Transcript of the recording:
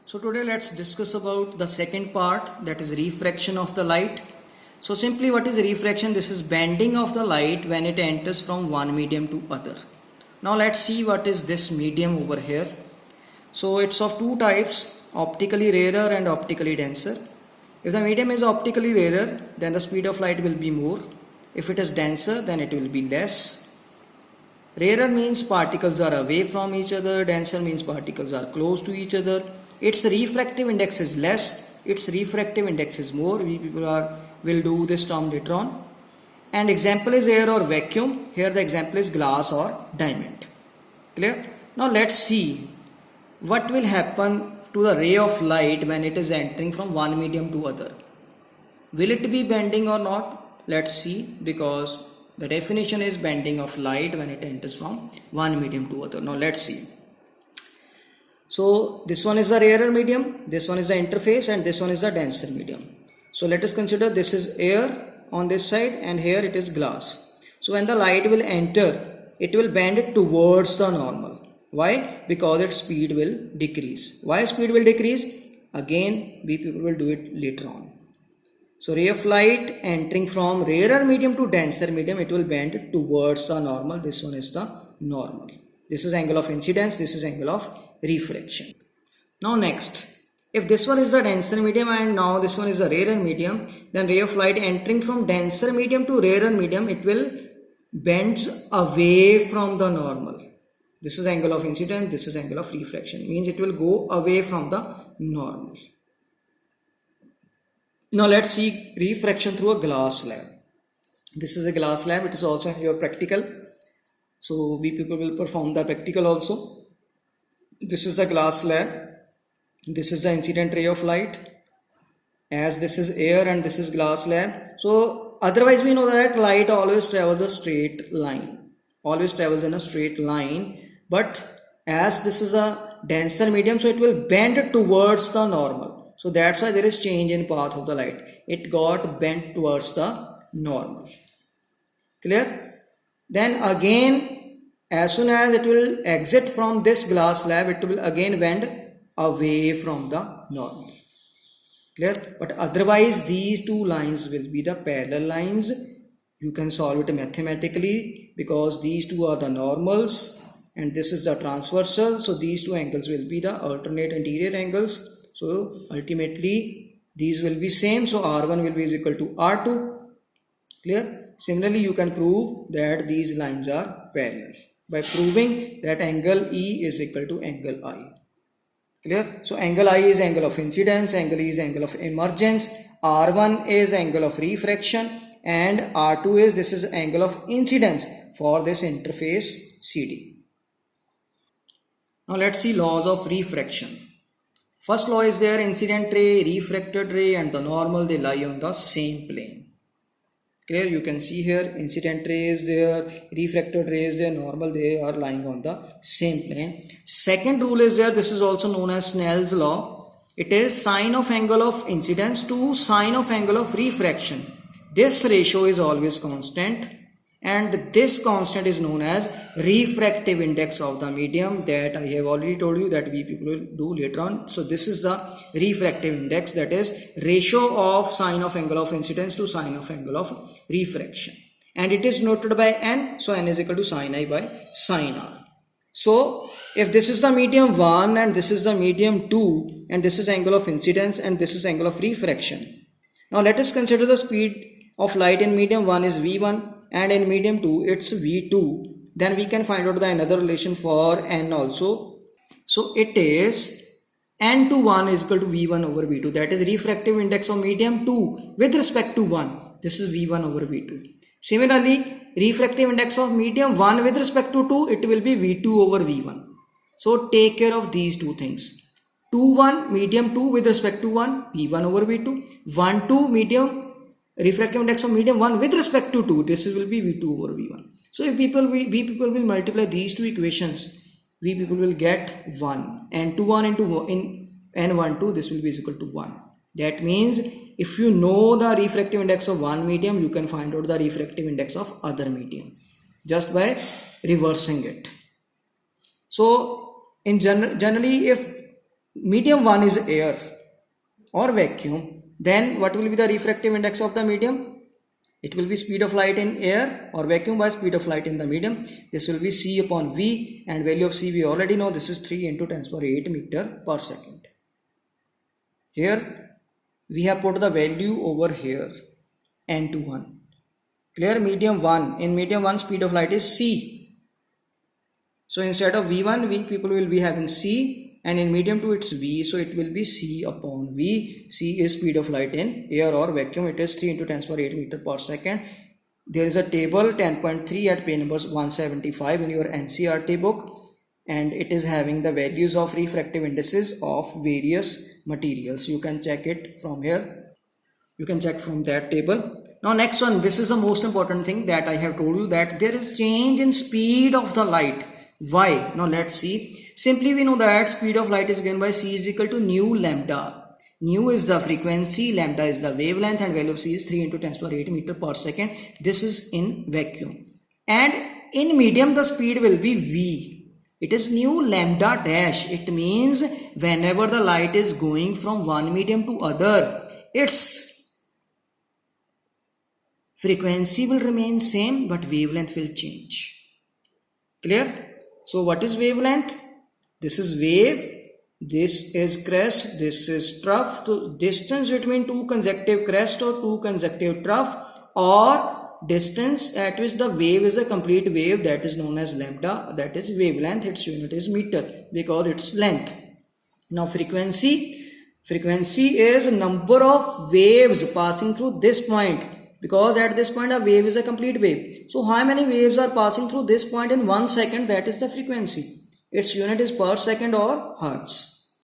So today let's discuss about the second part, that is refraction of the light. So simply, what is refraction? This is bending of the light when it enters from one medium to other. Now let's see what is this medium over here. So it's of two types, optically rarer and optically denser. If the medium is optically rarer, then the speed of light will be more. If it is denser, then it will be less. Rarer means particles are away from each other, denser means particles are close to each other. Its refractive index is less, its refractive index is more. We people will do this term later on. And example is air or vacuum. Here the example is glass or diamond. Clear? Now let's see what will happen to the ray of light when it is entering from one medium to other. Will it be bending or not? Let's see, because the definition is bending of light when it enters from one medium to other. Now let's see. So this one is the rarer medium, this one is the interface, and this one is the denser medium. So let us consider this is air on this side and here it is glass. So when the light will enter, it will bend towards the normal. Why? Because its speed will decrease. Why speed will decrease? Again, we people will do it later on. So ray of light entering from rarer medium to denser medium, it will bend towards the normal. This one is the normal. This is angle of incidence, this is angle of refraction. Now next, if this one is the denser medium and now this one is the rarer medium, then ray of light entering from denser medium to rarer medium, it will bends away from the normal. This is angle of incidence, this is angle of refraction, means it will go away from the normal. Now let's see refraction through a glass slab. This is a glass slab, it is also your practical. So we people will perform the practical also. This is the glass slab, this is the incident ray of light, as this is air and this is glass slab. So otherwise we know that light always travels a straight line, always travels in a straight line, but as this is a denser medium, so it will bend towards the normal. So that's why there is change in path of the light, it got bent towards the normal. Clear? Then again, as soon as it will exit from this glass slab, it will again bend away from the normal. Clear? But otherwise these two lines will be the parallel lines. You can solve it mathematically because these two are the normals and this is the transversal. So these two angles will be the alternate interior angles. So ultimately these will be same. So R1 will be is equal to R2. Clear? Similarly, you can prove that these lines are parallel by proving that angle E is equal to angle I. Clear? So angle I is angle of incidence, angle E is angle of emergence, R1 is angle of refraction, and R2 is, this is angle of incidence for this interface CD. Now let's see laws of refraction. First law is there, incident ray, refracted ray and the normal, they lie on the same plane. Clear? You can see here incident ray is there, refracted ray is there, normal, they are lying on the same plane. Second rule is there, this is also known as Snell's law. It is sine of angle of incidence to sine of angle of refraction. This ratio is always constant and this constant is known as refractive index of the medium, that I have already told you that we people will do later on. So this is the refractive index, that is ratio of sine of angle of incidence to sine of angle of refraction, and it is noted by n. So n is equal to sine I by sine r. So if this is the medium 1 and this is the medium 2 and this is angle of incidence and this is angle of refraction. Now let us consider the speed of light in medium 1 is v1 and in medium 2 it's v2. Then we can find out the another relation for n also. So it is n to 1 is equal to v1 over v2, that is refractive index of medium 2 with respect to 1. This is v1 over v2. Similarly, refractive index of medium 1 with respect to 2, it will be v2 over v1. So take care of these two things. 2 1 medium 2 with respect to 1, v1 over v2. 1 2 medium refractive index of medium 1 with respect to 2, this will be v2 over v1. So if we people will multiply these two equations, we people will get 1, and 2 1 into in n1 2, this will be equal to 1. That means if you know the refractive index of one medium, you can find out the refractive index of other medium just by reversing it. So in generally, if medium 1 is air or vacuum, then what will be the refractive index of the medium? It will be speed of light in air or vacuum by speed of light in the medium. This will be C upon V, and value of C we already know, this is 3 into 10 to the 8 meter per second. Here we have put the value over here, n to 1. Clear? Medium 1. In medium 1 speed of light is C. So instead of V1, people will be having C, and in medium 2 it's V, so it will be C upon V. C is speed of light in air or vacuum. It is 3 into 10 to the 8 meter per second. There is a table 10.3 at page number 175 in your NCERT book, and it is having the values of refractive indices of various materials. You can check it from here. You can check from that table. Now next one, this is the most important thing that I have told you, that there is change in speed of the light. Why? Now let's see. Simply we know that speed of light is given by C is equal to nu lambda. Nu is the frequency, lambda is the wavelength, and value of C is 3 into 10 to the 8 meter per second. This is in vacuum. And in medium the speed will be V. It is nu lambda dash. It means whenever the light is going from one medium to other, its frequency will remain same but wavelength will change. Clear? So what is wavelength? This is wave, this is crest, this is trough. So distance between two consecutive crest or two consecutive trough, or distance at which the wave is a complete wave, that is known as lambda, that is wavelength. Its unit is meter because it's length. Now frequency is number of waves passing through this point, because at this point a wave is a complete wave. So how many waves are passing through this point in 1 second? That is the frequency. Its unit is per second or hertz.